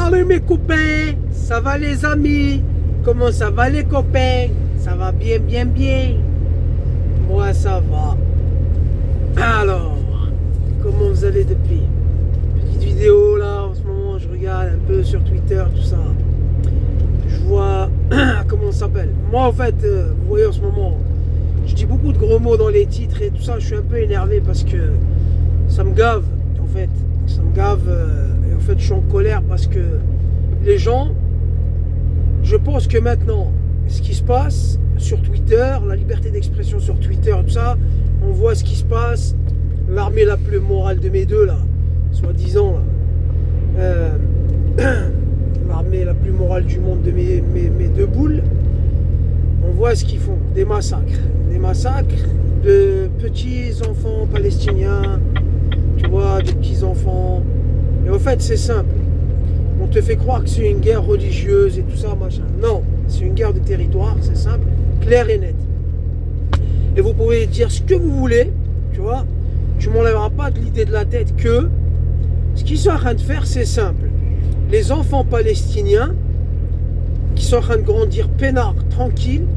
Salut mes copains, ça va les amis? Comment ça va les copains? Ça va bien, bien, bien. Moi ça va. Alors, comment vous allez depuis? Petite vidéo là, en ce moment je regarde un peu sur Twitter, tout ça. Je vois, comment ça s'appelle? Moi en fait, vous voyez en ce moment, je dis beaucoup de gros mots dans les titres et tout ça, je suis un peu énervé parce que ça me gave en fait. Ça me gave et en fait je suis en colère parce que les gens, je pense que maintenant, ce qui se passe sur Twitter, la liberté d'expression sur Twitter, tout ça, on voit ce qui se passe, l'armée la plus morale de mes deux là, soi-disant l'armée la plus morale du monde de mes deux boules, on voit ce qu'ils font, des massacres de petits enfants palestiniens, tu vois, des petits enfants. Et en fait, c'est simple. On te fait croire que c'est une guerre religieuse et tout ça, machin. Non, c'est une guerre de territoire, c'est simple, clair et net. Et vous pouvez dire ce que vous voulez, tu vois. Tu m'enlèveras pas de l'idée de la tête que ce qu'ils sont en train de faire, c'est simple. Les enfants palestiniens qui sont en train de grandir peinards, tranquilles,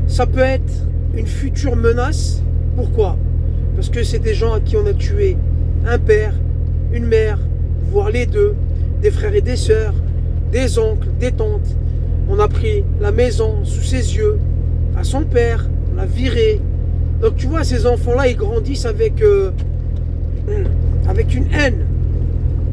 ça peut être une future menace. Pourquoi? Parce que c'est des gens à qui on a tué un père, une mère, voire les deux, des frères et des sœurs, des oncles, des tantes. On a pris la maison sous ses yeux, à son père, on l'a viré. Donc tu vois, ces enfants-là, ils grandissent avec une haine.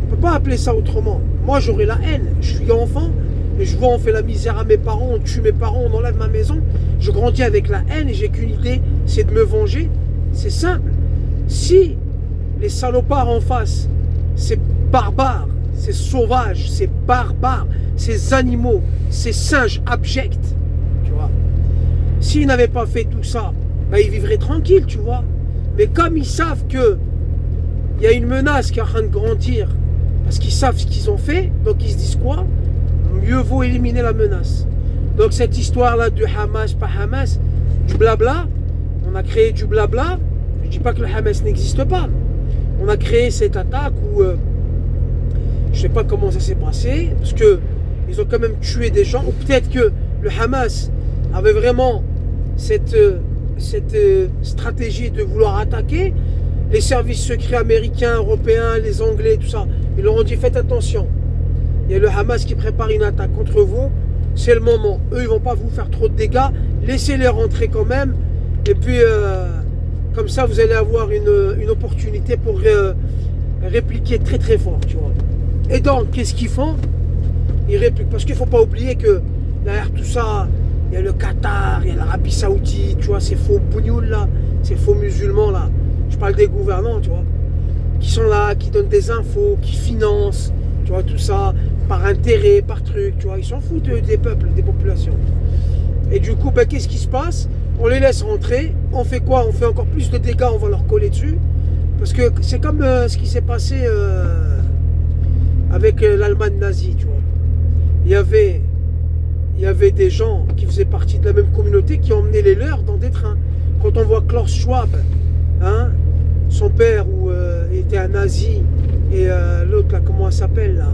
On ne peut pas appeler ça autrement. Moi, j'aurais la haine. Je suis enfant et je vois on fait la misère à mes parents, on tue mes parents, on enlève ma maison. Je grandis avec la haine et j'ai qu'une idée, c'est de me venger. C'est simple. Si les salopards en face, ces barbares, ces sauvages, ces barbares, ces animaux, ces singes abjects, tu vois, s'ils n'avaient pas fait tout ça, ben ils vivraient tranquilles, tu vois. Mais comme ils savent que il y a une menace qui est en train de grandir, parce qu'ils savent ce qu'ils ont fait, donc ils se disent quoi? Mieux vaut éliminer la menace. Donc cette histoire-là de Hamas, pas Hamas, du blabla, on a créé du blabla. Je ne dis pas que le Hamas n'existe pas. On a créé cette attaque où je ne sais pas comment ça s'est passé, parce qu'ils ont quand même tué des gens, ou peut-être que le Hamas avait vraiment cette stratégie de vouloir attaquer. Les services secrets américains, européens, les Anglais, tout ça, ils leur ont dit faites attention. Il y a le Hamas qui prépare une attaque contre vous, c'est le moment. Eux, ils ne vont pas vous faire trop de dégâts, laissez-les rentrer quand même, et puis comme ça, vous allez avoir une opportunité pour répliquer très très fort, tu vois. Et donc, qu'est-ce qu'ils font? Ils répliquent. Parce qu'il ne faut pas oublier que derrière tout ça, il y a le Qatar, il y a l'Arabie Saoudite, tu vois, ces faux bougnoules là, ces faux musulmans là. Je parle des gouvernants, tu vois, qui sont là, qui donnent des infos, qui financent, tu vois, tout ça, par intérêt, par truc, tu vois. Ils s'en foutent des peuples, des populations. Et du coup, ben, qu'est-ce qui se passe? On les laisse rentrer. On fait quoi? On fait encore plus de dégâts, on va leur coller dessus. Parce que c'est comme ce qui s'est passé avec l'Allemagne nazie, tu vois. Il y avait des gens qui faisaient partie de la même communauté qui emmenaient les leurs dans des trains. Quand on voit Klaus Schwab, hein, son père était un nazi, et l'autre là, comment elle s'appelle là,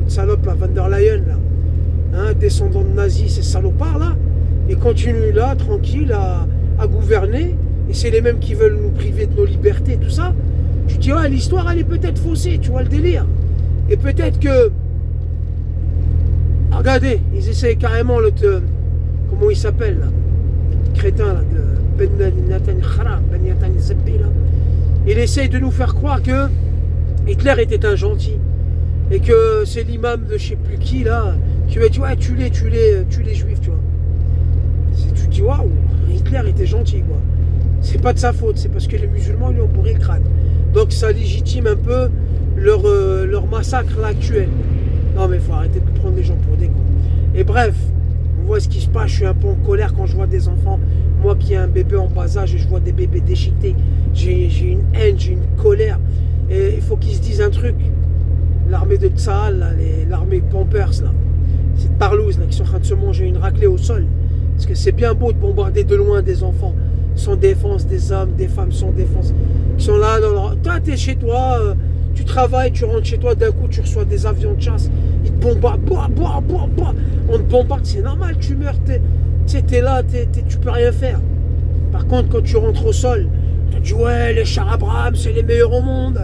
une salope là, Van der Leyen là, hein, descendant de nazis, ces salopards là, et continuent là, tranquille, à gouverner, et c'est les mêmes qui veulent nous priver de nos libertés, tout ça. Tu te dis, ouais, l'histoire elle est peut-être faussée, tu vois le délire. Et peut-être que, regardez, ils essayent carrément comment il s'appelle là, crétin là, de Ben Netanyahu Zebbi là. Il essaye de nous faire croire que Hitler était un gentil et que c'est l'imam de je sais plus qui là qui va dire ouais, tue les juifs, tu vois. Tu te dis waouh, Hitler était gentil quoi. C'est pas de sa faute, c'est parce que les musulmans lui ont bourré le crâne. Donc ça légitime un peu leur massacre là actuel. Non mais faut arrêter de prendre les gens pour des cons. Et bref, on voit ce qui se passe, je suis un peu en colère quand je vois des enfants. Moi qui ai un bébé en bas âge et je vois des bébés déchiquetés, j'ai une haine, j'ai une colère. Et il faut qu'ils se disent un truc. L'armée de Tsahal, l'armée Pampers, là, cette parlouse là, qui sont en train de se manger une raclée au sol. Parce que c'est bien beau de bombarder de loin des enfants sans défense, des hommes, des femmes sans défense. Ils sont là dans leur... Toi, t'es chez toi, Tu travailles, tu rentres chez toi, d'un coup tu reçois des avions de chasse, ils te bombardent, on te bombarde, c'est normal, tu meurs, t'es là, tu peux rien faire. Par contre, quand tu rentres au sol, tu te dis ouais, les chars Abrams, c'est les meilleurs au monde.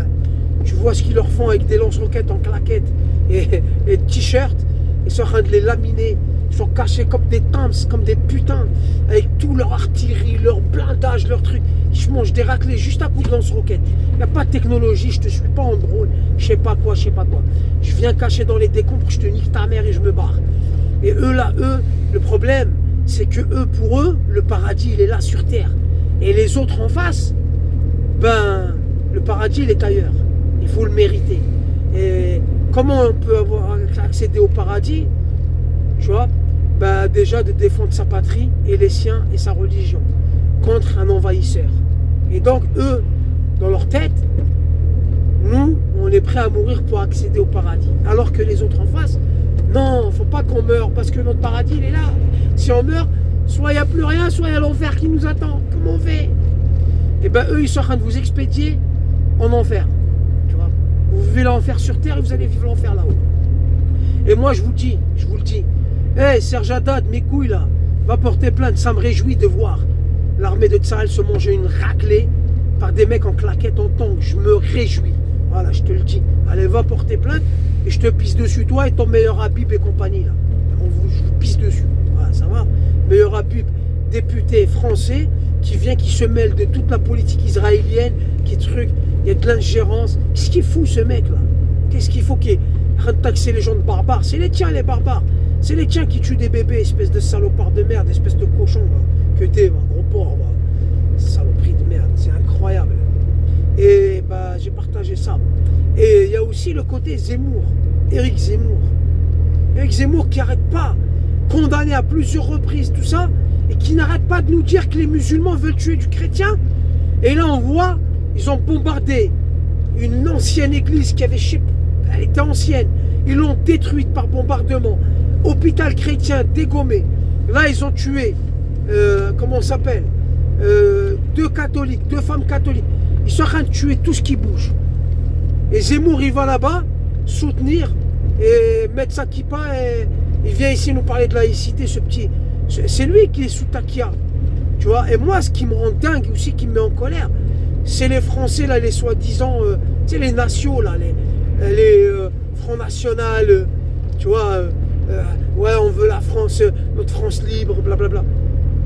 Tu vois ce qu'ils leur font avec des lance-roquettes en claquettes et t-shirts, ils sont en train de les laminer. Ils sont cachés comme des temps, comme des putains, avec tout leur artillerie, leur blindage, leur truc. Ils mangent des raclés juste à coup de lance-roquettes. Il n'y a pas de technologie, je te suis pas en drone, je sais pas quoi. Je viens cacher dans les décombres, je te nique ta mère et je me barre. Et eux là, le problème, c'est que pour eux, le paradis, il est là sur terre. Et les autres en face, ben, le paradis, il est ailleurs. Il faut le mériter. Et comment on peut accéder au paradis? Tu vois, bah déjà de défendre sa patrie et les siens et sa religion contre un envahisseur. Et donc eux, dans leur tête, nous, on est prêt à mourir pour accéder au paradis. Alors que les autres en face, non, faut pas qu'on meure parce que notre paradis, il est là. Si on meurt, soit il n'y a plus rien, soit il y a l'enfer qui nous attend. Comment on fait? Et ben eux, ils sont en train de vous expédier en enfer. Tu vois, vous vivez l'enfer sur terre et vous allez vivre l'enfer là-haut. Et moi, je vous le dis, hey, Serge Haddad, mes couilles là, va porter plainte. Ça me réjouit de voir l'armée de Tsahal se manger une raclée par des mecs en claquettes en tank. Je me réjouis. Voilà, je te le dis. Allez, va porter plainte et je te pisse dessus, toi et ton meilleur Habib et compagnie là. Je vous pisse dessus. Voilà, ça va. Meilleur Habib, député français, qui se mêle de toute la politique israélienne, qui truc. Il y a de l'ingérence. Qu'est-ce qu'il fout ce mec là? Qu'est-ce qu'il faut qu'il arrête de taxer les gens de barbares? C'est les tiens les barbares. C'est les tiens qui tuent des bébés, espèce de salopard de merde, espèce de cochon, là, que t'es, gros porc, saloperie de merde, c'est incroyable. Et bah, j'ai partagé ça. Et il y a aussi le côté Zemmour, Éric Zemmour. Éric Zemmour qui n'arrête pas, condamné à plusieurs reprises, tout ça, et qui n'arrête pas de nous dire que les musulmans veulent tuer du chrétien. Et là, on voit, ils ont bombardé une ancienne église qui avait, elle était ancienne, ils l'ont détruite par bombardement. Hôpital chrétien dégommé. Là, ils ont tué, comment on s'appelle, 2 catholiques, 2 femmes catholiques. Ils sont en train de tuer tout ce qui bouge. Et Zemmour, il va là-bas soutenir et mettre sa kippa et il vient ici nous parler de laïcité, ce petit. C'est lui qui est sous taquia. Tu vois, et moi, ce qui me rend dingue aussi, qui me met en colère, c'est les Français, là, les soi-disant, tu sais, les nationaux, là, les Front National, tu vois, ouais, on veut la France, notre France libre, blablabla.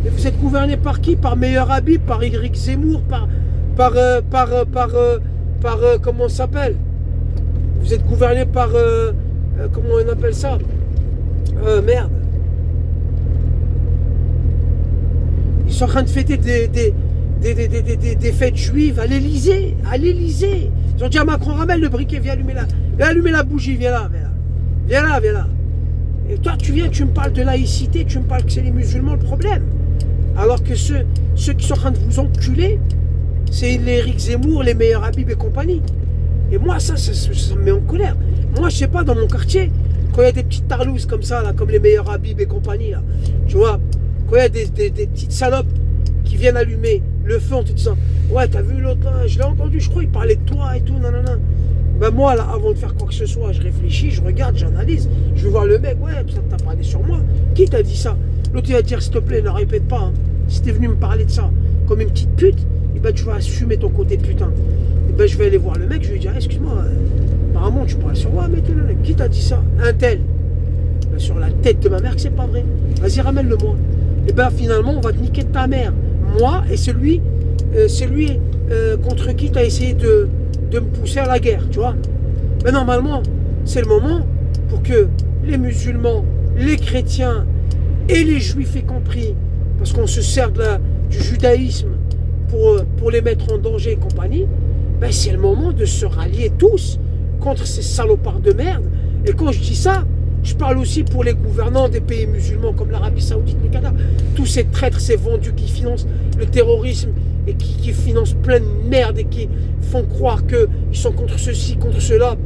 Et vous êtes gouverné par qui? Par Meilleur Habib, par Éric Zemmour, par comment ça s'appelle? Vous êtes gouverné par, comment on appelle ça? Merde. Ils sont en train de fêter des fêtes juives à l'Élysée. À l'Élysée. Ils ont dit à Macron, ramène le briquet, viens allumer la bougie, viens là. Et toi, tu me parles de laïcité, tu me parles que c'est les musulmans le problème. Alors que ceux qui sont en train de vous enculer, c'est les Éric Zemmour, les Meilleurs Habib et compagnie. Et moi, ça me met en colère. Moi, je sais pas, dans mon quartier, quand il y a des petites tarlouses comme ça, là, comme les Meilleurs Habib et compagnie, là, tu vois, quand il y a des petites salopes qui viennent allumer le feu en te disant ouais, t'as vu l'autre là, je l'ai entendu, je crois, il parlait de toi et tout, nanana. Ben moi, là, avant de faire quoi que ce soit, je réfléchis, je regarde, j'analyse, je vais voir le mec, ouais, ça t'a parlé sur moi. Qui t'a dit ça? L'autre, il va dire, s'il te plaît, ne répète pas, hein. Si t'es venu me parler de ça comme une petite pute, et ben tu vas assumer ton côté putain. Et ben je vais aller voir le mec, je vais lui dire, excuse-moi, apparemment tu parles sur moi, mais qui t'a dit ça? Un tel. Ben, sur la tête de ma mère que c'est pas vrai. Vas-y, ramène-le-moi. Et ben finalement, on va te niquer de ta mère. Moi et celui contre qui tu as essayé de me pousser à la guerre, tu vois. Mais normalement, c'est le moment pour que les musulmans, les chrétiens et les juifs y compris, parce qu'on se sert du judaïsme pour les mettre en danger et compagnie, ben c'est le moment de se rallier tous contre ces salopards de merde. Et quand je dis ça, je parle aussi pour les gouvernants des pays musulmans comme l'Arabie Saoudite, le Qatar, tous ces traîtres, ces vendus qui financent le terrorisme et qui financent plein de merde et qui font croire qu'ils sont contre ceci, contre cela,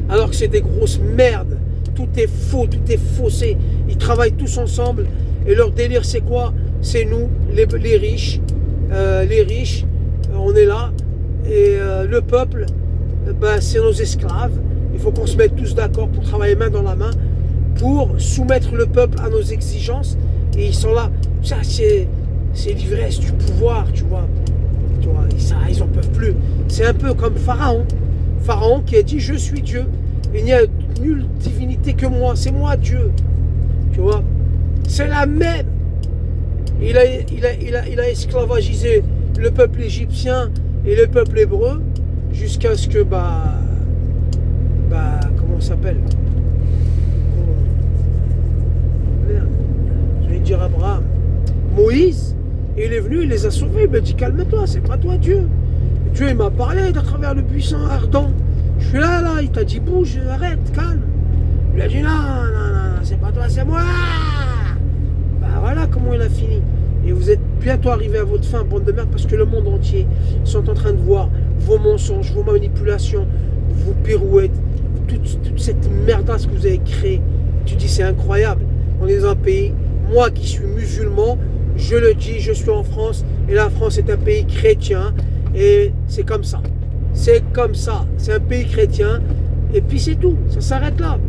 alors que c'est des grosses merdes. Tout est faux, tout est faussé. Ils travaillent tous ensemble et leur délire c'est quoi? C'est nous, les riches, on est là et le peuple, ben, c'est nos esclaves. Il faut qu'on se mette tous d'accord pour travailler main dans la main, pour soumettre le peuple à nos exigences. Et ils sont là. Ça, c'est l'ivresse du pouvoir, tu vois. Ça, ils n'en peuvent plus. C'est un peu comme Pharaon. Pharaon qui a dit, je suis Dieu. Il n'y a nulle divinité que moi. C'est moi Dieu. Tu vois. C'est la même. Il a esclavagisé le peuple égyptien et le peuple hébreu jusqu'à ce que, comment on s'appelle? Merde. Je vais dire Abraham. Moïse, il est venu, il les a sauvés. Il m'a dit, calme-toi, c'est pas toi Dieu. Dieu, il m'a parlé à travers le buisson ardent. Je suis là, il t'a dit, bouge, arrête, calme. Il a dit, non, c'est pas toi, c'est moi. Voilà comment il a fini. Et vous êtes bientôt arrivé à votre fin, bande de merde, parce que le monde entier sont en train de voir vos mensonges, vos manipulations, vos pirouettes, toute cette merdasse que vous avez créée. Tu dis, c'est incroyable. On est dans un pays, moi qui suis musulman, je le dis, je suis en France, et la France est un pays chrétien, et c'est comme ça. C'est comme ça. C'est un pays chrétien, et puis c'est tout. Ça s'arrête là.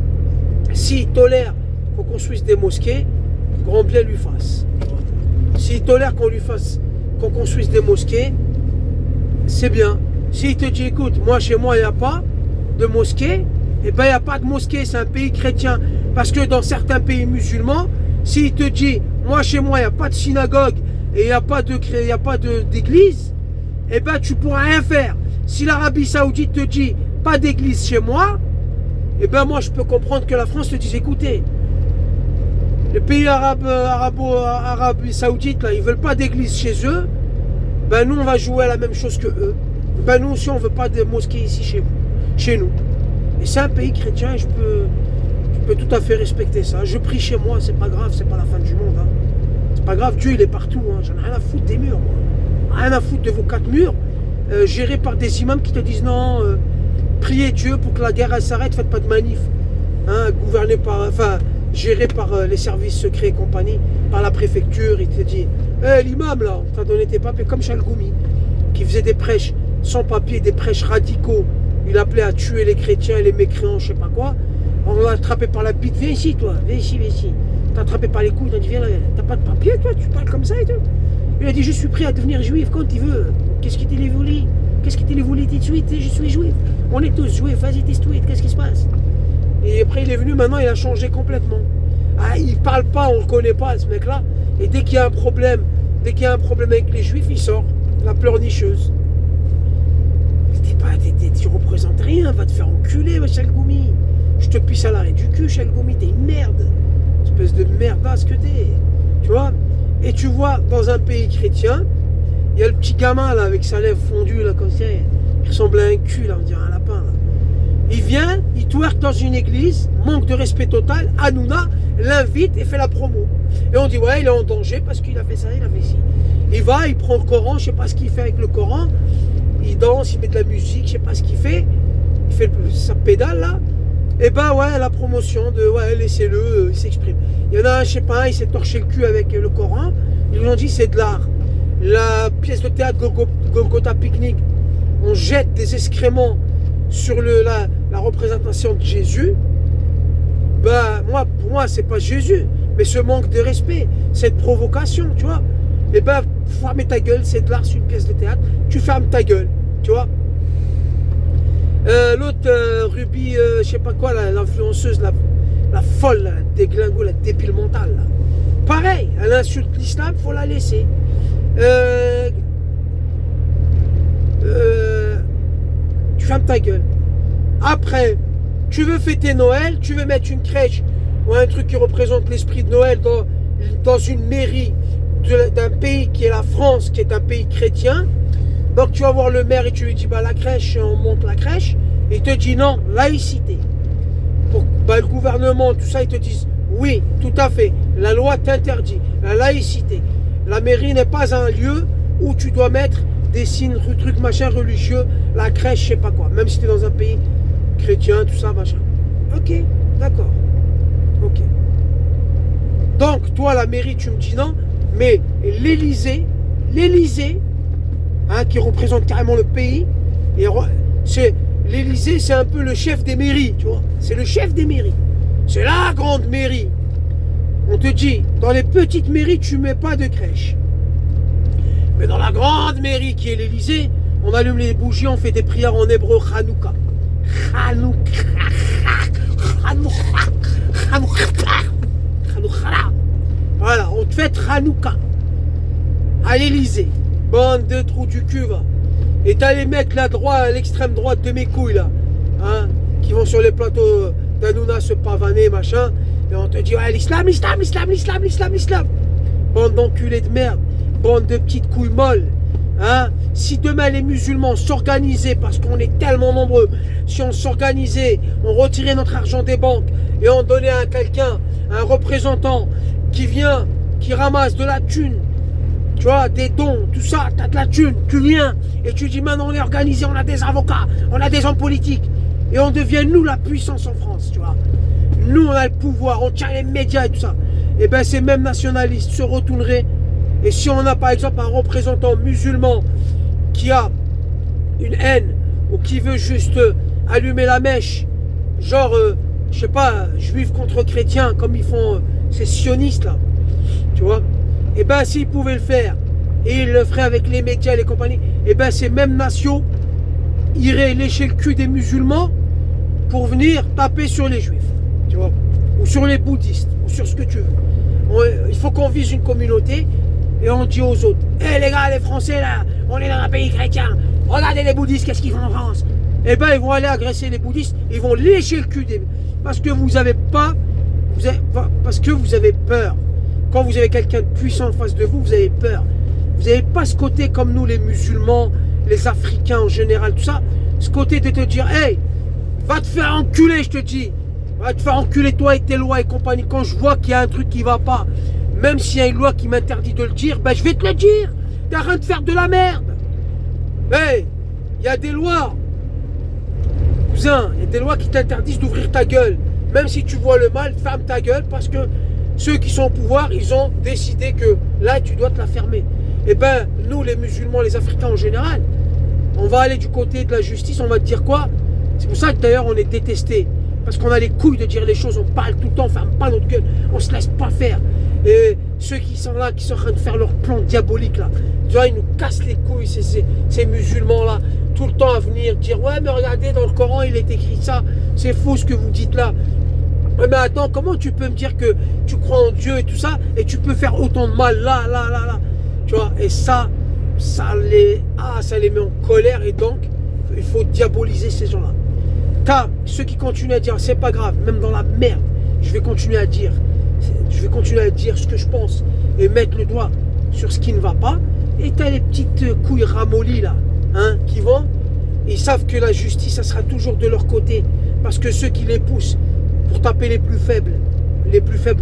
S'il tolère qu'on construise des mosquées, grand bien lui fasse. S'il tolère qu'on construise des mosquées, c'est bien. S'il te dit, écoute, moi chez moi il n'y a pas de mosquée, eh bien il n'y a pas de mosquée, c'est un pays chrétien. Parce que dans certains pays musulmans, s'il te dit, moi chez moi il n'y a pas de synagogue et il n'y a pas d'église, eh bien tu ne pourras rien faire. Si l'Arabie Saoudite te dit, pas d'église chez moi, eh bien moi je peux comprendre que la France te dise, écoutez, les pays arabes saoudites, là, ils ne veulent pas d'église chez eux, ben nous on va jouer à la même chose que eux. Ben nous aussi on ne veut pas de mosquée ici chez nous. Et c'est un pays chrétien et je peux tout à fait respecter ça. Je prie chez moi, c'est pas grave, c'est pas la fin du monde. Hein. C'est pas grave, Dieu il est partout. Hein. J'en ai rien à foutre des murs, moi. Rien à foutre de vos 4 murs, gérés par des imams qui te disent non, priez Dieu pour que la guerre elle s'arrête, faites pas de manif. Hein, géré par les services secrets et compagnie, par la préfecture. Il te dit, l'imam là, on t'a donné tes papiers, comme Chalgoumi, qui faisait des prêches sans papier, des prêches radicaux. Il appelait à tuer les chrétiens et les mécréants, je sais pas quoi. On l'a attrapé par la bite, viens ici toi, viens ici. T'as attrapé par les couilles, t'as dit, viens là, t'as pas de papier toi, tu parles comme ça et tout. Il a dit, je suis prêt à devenir juif quand il veut. Qu'est-ce qui t'est voulu? Qu'est-ce qui t'est voulu tout de suite? Je suis juif. On est tous juifs, vas-y, t'es tweet, qu'est-ce qui se passe? Et après, il est venu, maintenant, il a changé complètement. Ah, il parle pas, on le connaît pas, ce mec-là. Et dès qu'il y a un problème, avec les juifs, il sort. La pleurnicheuse. Tu représentes rien, va te faire enculer, Chalgoumi. Je te pisse à l'arrêt du cul, Chalgoumi, t'es une merde. Espèce de merdasse que t'es. Tu vois? Et tu vois, dans un pays chrétien, il y a le petit gamin, là, avec sa lèvre fondue, là, comme ça. Il ressemble à un cul, là, on dirait un lapin, là. Il vient, il twerk dans une église, manque de respect total, Hanouna l'invite et fait la promo. Et on dit, ouais, il est en danger parce qu'il a fait ça, il a fait ci. Il va, il prend le Coran, je sais pas ce qu'il fait avec le Coran, il danse, il met de la musique, je sais pas ce qu'il fait, il fait sa pédale là, et ben ouais, la promotion de, ouais, laissez-le, il s'exprime. Il y en a un, je sais pas, il s'est torché le cul avec le Coran, ils lui ont dit, c'est de l'art. La pièce de théâtre Golgotha Picnic, on jette des excréments sur la représentation de Jésus, ben pour moi c'est pas Jésus, mais ce manque de respect, cette provocation, tu vois. Et ben ferme ta gueule, c'est de l'art, c'est une pièce de théâtre, tu fermes ta gueule, tu vois. L'autre Ruby, je sais pas quoi, l'influenceuse, la folle, la déglingo, la débile mentale, là. Pareil, elle insulte l'islam, faut la laisser. Tu fermes ta gueule. Après, tu veux fêter Noël, tu veux mettre une crèche ou un truc qui représente l'esprit de Noël dans une mairie d'un pays qui est la France, qui est un pays chrétien. Donc tu vas voir le maire et tu lui dis, bah la crèche, on monte la crèche. Et il te dit non, laïcité. Le gouvernement, tout ça, ils te disent, oui, tout à fait, la loi t'interdit, la laïcité. La mairie n'est pas un lieu où tu dois mettre des signes, trucs, machin, religieux, la crèche, je sais pas quoi. Même si tu es dans un pays chrétien, tout ça, machin. Ok, d'accord. Ok. Donc, toi, la mairie, tu me dis non, mais l'Élysée, hein, qui représente carrément le pays, et l'Élysée, c'est un peu le chef des mairies, tu vois. C'est le chef des mairies. C'est la grande mairie. On te dit, dans les petites mairies, tu mets pas de crèche. Mais dans la grande mairie qui est l'Élysée, on allume les bougies, on fait des prières en hébreu, Hanouka. Voilà, on te fait Hanouka. À l'Élysée. Bande de trous du cul, va. Et t'as les mecs là, droit, à l'extrême droite de mes couilles, là. Hein, qui vont sur les plateaux d'Hanouna se pavaner, machin. Et on te dit, ouais, l'islam. Bande d'enculés de merde. Bande de petites couilles molles. Hein? Si demain les musulmans s'organisaient, parce qu'on est tellement nombreux, si on s'organisait, on retirait notre argent des banques et on donnait à quelqu'un, un représentant qui vient, qui ramasse de la thune, tu vois, des dons, tout ça, t'as de la thune, tu viens et tu dis maintenant on est organisé, on a des avocats, on a des hommes politiques et on devient nous la puissance en France, tu vois. Nous on a le pouvoir, on tient les médias et tout ça. Et bien ces mêmes nationalistes se retourneraient. Et si on a par exemple un représentant musulman qui a une haine ou qui veut juste allumer la mèche, genre, je sais pas, juifs contre chrétiens, comme ils font ces sionistes là, tu vois, et ben s'ils pouvaient le faire, et ils le feraient avec les médias et les compagnies, et ben ces mêmes nations iraient lécher le cul des musulmans pour venir taper sur les juifs, tu vois, ou sur les bouddhistes, ou sur ce que tu veux. Il faut qu'on vise une communauté. Et on dit aux autres, hé les gars, les Français là, on est dans un pays chrétien, regardez les bouddhistes, qu'est-ce qu'ils font en France? Eh ben ils vont aller agresser les bouddhistes, ils vont lécher le cul des... Parce que vous avez pas, parce que vous avez peur. Quand vous avez quelqu'un de puissant en face de vous, vous avez peur. Vous n'avez pas ce côté comme nous les musulmans, les Africains en général, tout ça, ce côté de te dire, hey, va te faire enculer, je te dis. Va te faire enculer toi et tes lois et compagnie. Quand je vois qu'il y a un truc qui va pas, même s'il y a une loi qui m'interdit de le dire, ben je vais te le dire. T'as rien de faire de la merde. Hey, il y a des lois. Cousin, il y a des lois qui t'interdisent d'ouvrir ta gueule. Même si tu vois le mal, ferme ta gueule parce que ceux qui sont au pouvoir, ils ont décidé que là, tu dois te la fermer. Et ben, nous, les musulmans, les Africains en général, on va aller du côté de la justice, on va te dire quoi? C'est pour ça que d'ailleurs, on est détesté. Parce qu'on a les couilles de dire les choses, on parle tout le temps, on ferme pas notre gueule, on se laisse pas faire. Et ceux qui sont là, qui sont en train de faire leur plan diabolique là, tu vois, ils nous cassent les couilles, ces musulmans là, tout le temps à venir dire ouais mais regardez dans le Coran il est écrit ça, c'est faux ce que vous dites là. Ouais, mais attends, comment tu peux me dire que tu crois en Dieu et tout ça, et tu peux faire autant de mal là, tu vois, et ça les met en colère, et donc il faut diaboliser ces gens-là. Car ceux qui continuent à dire c'est pas grave, même dans la merde, je vais continuer à dire ce que je pense et mettre le doigt sur ce qui ne va pas. Et t'as les petites couilles ramollies là, hein, qui vont, ils savent que la justice, ça sera toujours de leur côté, parce que ceux qui les poussent pour taper les plus faibles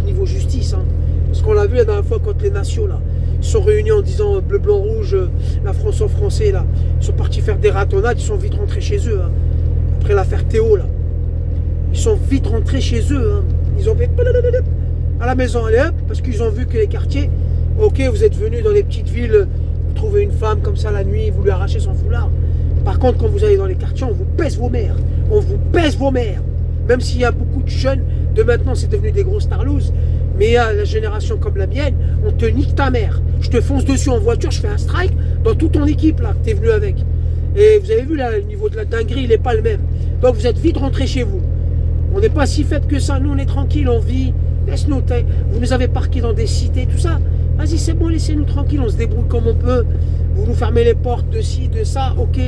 niveau justice, hein, parce qu'on l'a vu la dernière fois quand les nations là sont réunis en disant bleu, blanc, rouge, la France en français là, ils sont partis faire des ratonnades, ils sont vite rentrés chez eux, hein. Après l'affaire Théo là, ils sont vite rentrés chez eux, hein. Ils ont fait à la maison, allez hop, parce qu'ils ont vu que les quartiers, ok, vous êtes venus dans les petites villes, vous trouvez une femme comme ça la nuit, vous lui arrachez son foulard. Par contre, quand vous allez dans les quartiers, on vous pèse vos mères, même s'il y a beaucoup de jeunes de maintenant, c'est devenu des grosses tarlouses, mais à la génération comme la mienne, on te nique ta mère. Je te fonce dessus en voiture, je fais un strike dans toute ton équipe là, que t'es venu avec. Et vous avez vu là, le niveau de la dinguerie, il n'est pas le même. Donc vous êtes vite rentrés chez vous. On n'est pas si faible que ça, nous on est tranquille, on vit. Laisse-nous, vous nous avez parqués dans des cités, tout ça. Vas-y, c'est bon, laissez-nous tranquille, on se débrouille comme on peut. Vous nous fermez les portes de ci, de ça, ok.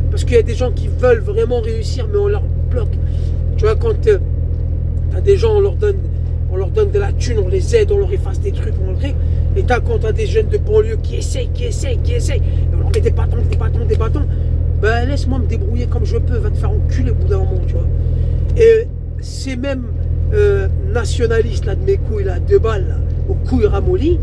Parce qu'il y a des gens qui veulent vraiment réussir, mais on leur bloque. Tu vois, quand t'as des gens, on leur donne de la thune, on les aide, on leur efface des trucs, on leur crée. Et quand t'as des jeunes de banlieue qui essayent, et on leur met des bâtons, ben laisse-moi me débrouiller comme je peux, va te faire enculer au bout d'un moment, tu vois. Et ces mêmes nationalistes là de mes couilles là, deux balles là, aux couilles ramollies,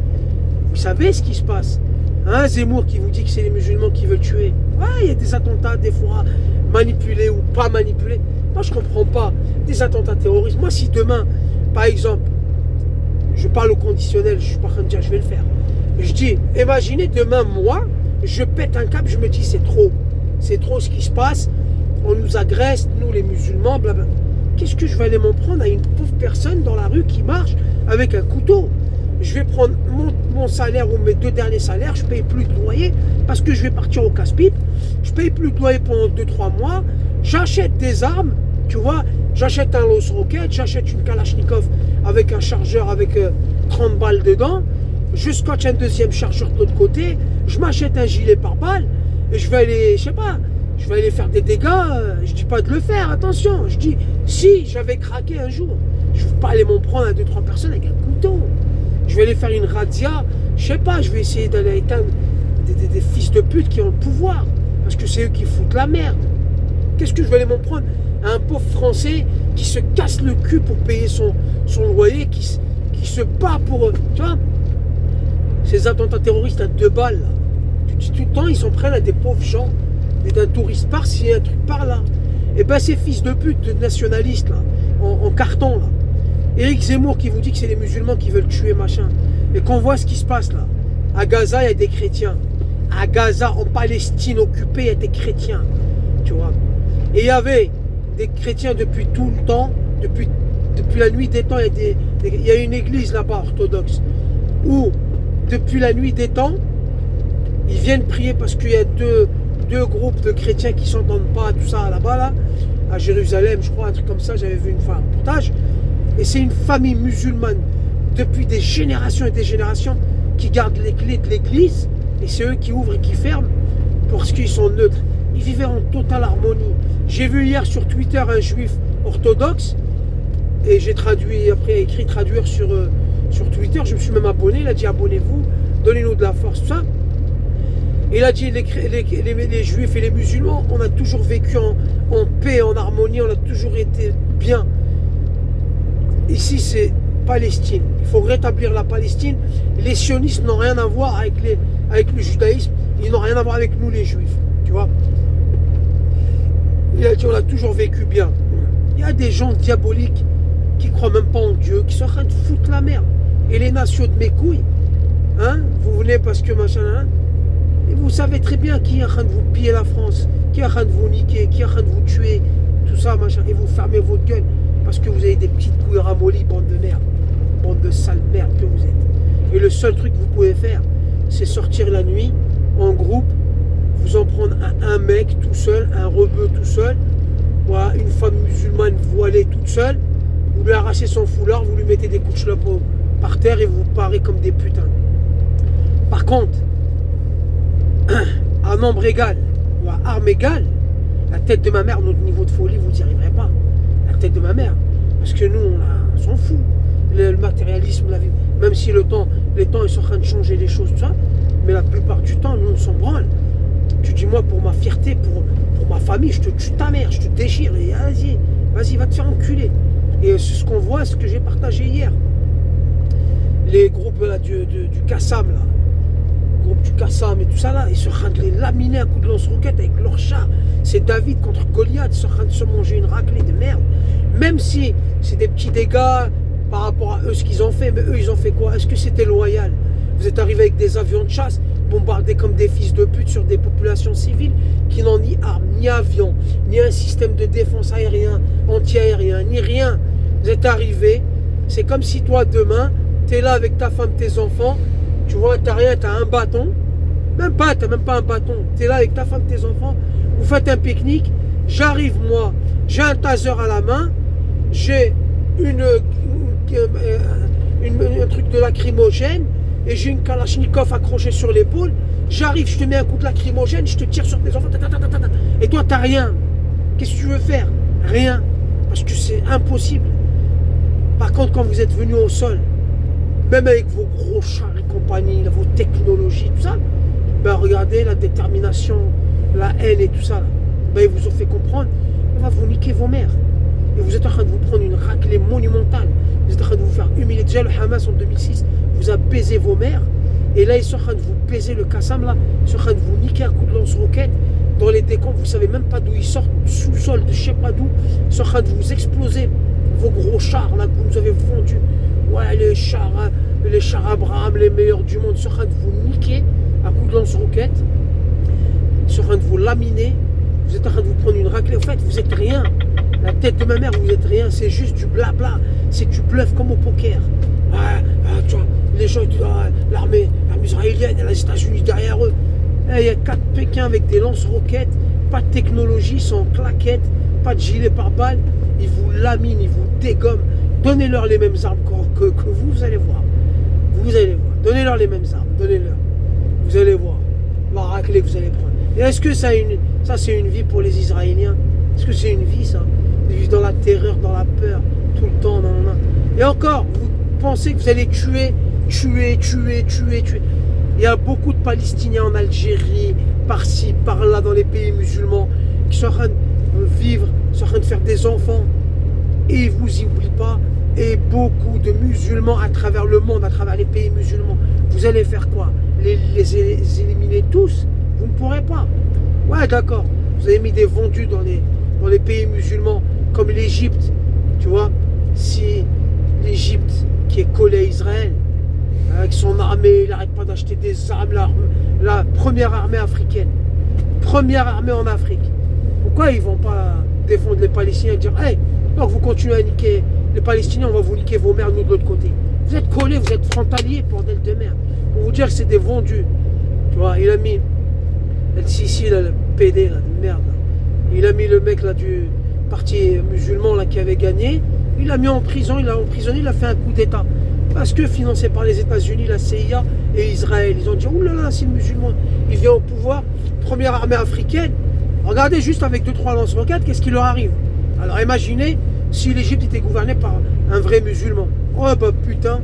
vous savez ce qui se passe, hein? Zemmour qui vous dit que c'est les musulmans qui veulent tuer. Ouais, il y a des attentats des fois manipulés ou pas manipulés. Moi je comprends pas des attentats terroristes. Moi si demain, par exemple, je parle au conditionnel, je suis pas en train de dire je vais le faire. Je dis, imaginez demain moi, je pète un câble, je me dis c'est trop ce qui se passe. on nous agresse, nous les musulmans, blablabla. Qu'est-ce que je vais aller m'en prendre à une pauvre personne dans la rue qui marche avec un couteau? Je vais prendre mon salaire ou mes 2 derniers salaires, je ne paye plus de loyer parce que je vais partir au casse-pipe, je ne paye plus de loyer pendant 2-3 mois, j'achète des armes, tu vois, j'achète un lance-roquette, j'achète une Kalachnikov avec un chargeur avec 30 balles dedans, je scotche un deuxième chargeur de l'autre côté, je m'achète un gilet pare-balles et je vais aller, je sais pas, je vais aller faire des dégâts, je dis pas de le faire, attention, je dis si j'avais craqué un jour, je ne vais pas aller m'en prendre à 2-3 personnes avec un couteau. Je vais aller faire une razzia, je sais pas, je vais essayer d'aller éteindre des fils de pute qui ont le pouvoir, parce que c'est eux qui foutent la merde. Qu'est-ce que je vais aller m'en prendre à un pauvre Français qui se casse le cul pour payer son loyer, qui se bat pour... Tu vois, ces attentats terroristes à 2 balles, là, tu dis tout le temps, ils s'en prennent à des pauvres gens, et d'un touriste par-ci, un truc par-là. Et ben ces fils de pute de nationalistes, là, en carton, là, Éric Zemmour qui vous dit que c'est les musulmans qui veulent tuer machin. Et qu'on voit ce qui se passe là. À Gaza, il y a des chrétiens. À Gaza, en Palestine occupée, il y a des chrétiens. Tu vois. Et il y avait des chrétiens depuis tout le temps. Depuis la nuit des temps, il y a une église là-bas orthodoxe. Où, depuis la nuit des temps, ils viennent prier parce qu'il y a deux groupes de chrétiens qui ne s'entendent pas, tout ça là-bas, là, à Jérusalem, je crois, un truc comme ça. J'avais vu une fois un reportage. Et c'est une famille musulmane depuis des générations et des générations qui gardent les clés de l'église et c'est eux qui ouvrent et qui ferment parce qu'ils sont neutres. Ils vivaient en totale harmonie. J'ai vu hier sur Twitter un juif orthodoxe et j'ai traduit, après écrit traduire sur Twitter, je me suis même abonné, il a dit abonnez-vous, donnez-nous de la force, tout ça. Il a dit les juifs et les musulmans, on a toujours vécu en paix, en harmonie, on a toujours été bien. Ici, c'est Palestine. Il faut rétablir la Palestine. Les sionistes n'ont rien à voir avec le judaïsme. Ils n'ont rien à voir avec nous, les juifs. Tu vois. Il a dit, on a toujours vécu bien. Il y a des gens diaboliques qui ne croient même pas en Dieu, qui sont en train de foutre la merde. Et les nations de mes couilles, hein, vous venez parce que machin, hein, et vous savez très bien qui est en train de vous piller la France, qui est en train de vous niquer, qui est en train de vous tuer, tout ça, machin, et vous fermez votre gueule. Parce que vous avez des petites couilles ramollies, bande de merde. Bande de sale merde que vous êtes. Et le seul truc que vous pouvez faire, c'est sortir la nuit, en groupe, vous en prendre un mec tout seul, un rebeu tout seul, voilà, une femme musulmane voilée toute seule, vous lui arrachez son foulard, vous lui mettez des coups de chlop par terre et vous parez comme des putains. Par contre, à nombre égal, ou à arme égale, la tête de ma mère, notre niveau de folie, vous n'y arriverez pas. La tête de ma mère. Parce que nous, on s'en fout. Le matérialisme, la vie, même si les temps, ils sont en train de changer les choses, tout ça, mais la plupart du temps, nous, on s'en branle. Tu dis, moi, pour ma fierté, pour ma famille, je te tue ta mère, je te déchire, et vas-y, va te faire enculer. Et c'est ce qu'on voit, ce que j'ai partagé hier. Les groupes là, du Kassam, là, le groupe du Kassam et tout ça, là, ils sont en train de les laminer à coups de lance-roquettes avec leurs chars. C'est David contre Goliath, ils sont en train de se manger une raclée de merde. Même si c'est des petits dégâts par rapport à eux, ce qu'ils ont fait, mais eux, ils ont fait quoi? Est-ce que c'était loyal? Vous êtes arrivés avec des avions de chasse, bombardés comme des fils de pute sur des populations civiles qui n'ont ni armes, ni avions, ni un système de défense aérien, anti-aérien, ni rien. Vous êtes arrivés, c'est comme si toi, demain, tu es là avec ta femme, tes enfants, tu vois, t'as rien, t'as un bâton, t'as même pas un bâton, tu es là avec ta femme, tes enfants, vous faites un pique-nique, j'arrive moi, j'ai un taser à la main, j'ai un truc de lacrymogène, et j'ai une Kalachnikov accrochée sur l'épaule, j'arrive, je te mets un coup de lacrymogène, je te tire sur tes enfants, et toi t'as rien. Qu'est-ce que tu veux faire? Rien, parce que c'est impossible. Par contre, quand vous êtes venu au sol, même avec vos gros chars et compagnie, vos technologies, tout ça, ben regardez la détermination, la haine et tout ça, là. Ben ils vous ont fait comprendre, on va vous niquer vos mères. Et vous êtes en train de vous prendre une raclée monumentale. Vous êtes en train de vous faire humilier. Déjà le Hamas en 2006 vous a baisé vos mères. Et là ils sont en train de vous baiser le Kassam là. Ils sont en train de vous niquer un coup de lance-roquette. Dans les décombres, vous ne savez même pas d'où ils sortent, sous-sol, de je sais pas d'où. Ils sont en train de vous exploser vos gros chars là que vous nous avez vendus. Ouais, les chars Abraham, les meilleurs du monde, ils sont en train de vous niquer à coup de lance-roquette. Ils sont en train de vous laminer. Vous êtes en train de vous prendre une raclée. En fait, vous êtes rien. La tête de ma mère, vous êtes rien. C'est juste du blabla. C'est du bluff comme au poker. Tu vois, les gens disent l'armée israélienne et les États-Unis derrière eux. Il y a 4 Pékins avec des lance-roquettes, pas de technologie, sans claquettes, pas de gilet pare-balles. Ils vous laminent, ils vous dégomment. Donnez-leur les mêmes armes que vous, vous allez voir. Vous allez voir. Donnez-leur les mêmes armes, donnez-leur. Vous allez voir. La raclée que vous allez prendre. Et est-ce que ça c'est une vie pour les Israéliens? Est-ce que c'est une vie, ça? Ils vivent dans la terreur, dans la peur, tout le temps. Non. Et encore, vous pensez que vous allez tuer. Il y a beaucoup de Palestiniens en Algérie, par-ci, par-là, dans les pays musulmans, qui sont en train de vivre, sont en train de faire des enfants. Et ils ne vous y oublient pas. Et beaucoup de musulmans à travers le monde, à travers les pays musulmans. Vous allez faire quoi? Les éliminer tous? Vous ne pourrez pas. Ouais, d'accord. Vous avez mis des vendus dans les pays musulmans, comme l'Égypte. Tu vois, si l'Égypte qui est collée à Israël, avec son armée, il n'arrête pas d'acheter des armes, la première armée africaine, première armée en Afrique. Pourquoi ils ne vont pas défendre les Palestiniens et dire hey, donc vous continuez à niquer les Palestiniens, on va vous niquer vos mères, nous de l'autre côté. Vous êtes collés, vous êtes frontaliers, bordel de merde. Pour vous dire que c'est des vendus. Tu vois, il a mis El Sisi, là, le PD là, de merde. Là. Il a mis le mec là du parti musulman là, qui avait gagné. Il l'a mis en prison, il l'a emprisonné, il a fait un coup d'État. Parce que financé par les États-Unis, la CIA et Israël, ils ont dit oulala, si le musulman il vient au pouvoir, première armée africaine, regardez juste avec 2-3 lance-roquettes, qu'est-ce qui leur arrive? Alors imaginez si l'Égypte était gouvernée par un vrai musulman. Oh bah putain,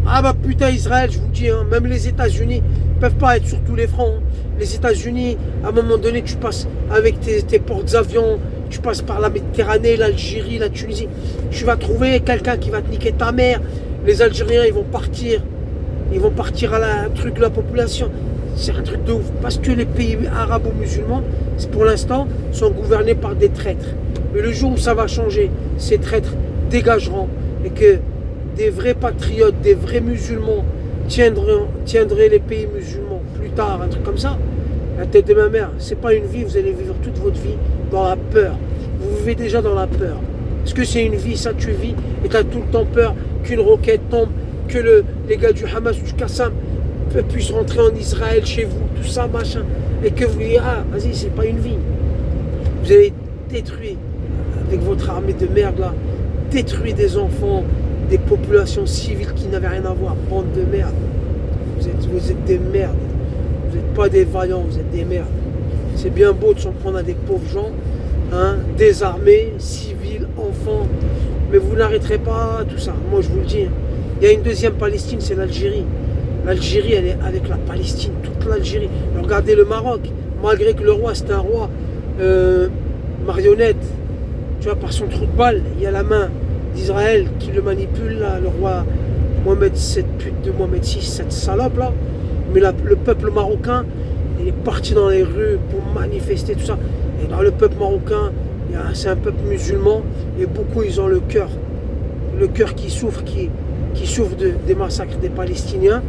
ah bah putain Israël, je vous dis, hein, même les États-Unis ne peuvent pas être sur tous les fronts. Hein. Les États-Unis, à un moment donné, tu passes avec tes portes-avions, tu passes par la Méditerranée, l'Algérie, la Tunisie, tu vas trouver quelqu'un qui va te niquer ta mère. Les Algériens, ils vont partir à la truc de la population. C'est un truc de ouf. Parce que les pays arabo-musulmans, pour l'instant, sont gouvernés par des traîtres. Mais le jour où ça va changer, ces traîtres dégageront et que des vrais patriotes, des vrais musulmans tiendraient les pays musulmans plus tard, un truc comme ça. La tête de ma mère, c'est pas une vie, vous allez vivre toute votre vie dans la peur. Vous vivez déjà dans la peur. Est-ce que c'est une vie, ça tu vis et tu as tout le temps peur qu'une roquette tombe, que les gars du Hamas ou du Qassam puissent rentrer en Israël chez vous, tout ça, machin, et que vous dites, ah, vas-y, c'est pas une vie. Vous avez détruit, avec votre armée de merde là, détruit des enfants, des populations civiles qui n'avaient rien à voir, bande de merde. Vous êtes des merdes. Vous n'êtes pas des vaillants, vous êtes des merdes. C'est bien beau de s'en prendre à des pauvres gens, hein, désarmés, civils, enfants, mais vous n'arrêterez pas tout ça. Moi, je vous le dis. Il y a une deuxième Palestine, c'est l'Algérie. L'Algérie, elle est avec la Palestine, toute l'Algérie. Regardez le Maroc, malgré que le roi, c'est un roi marionnette, tu vois, par son trou de balle, il y a la main d'Israël qui le manipule, là, le roi Mohamed VII, pute de Mohamed VI, cette salope là. Mais le peuple marocain, il est parti dans les rues pour manifester, tout ça. Et dans le peuple marocain, c'est un peuple musulman, et beaucoup, ils ont le cœur qui souffre, qui souffre des massacres des Palestiniens.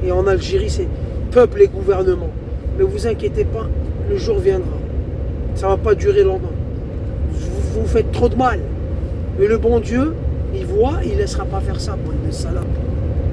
Et en Algérie, c'est peuple et gouvernement. Mais vous inquiétez pas, le jour viendra. Ça ne va pas durer longtemps. Vous faites trop de mal. Mais le bon Dieu, il voit, il ne laissera pas faire ça, bande de salopes.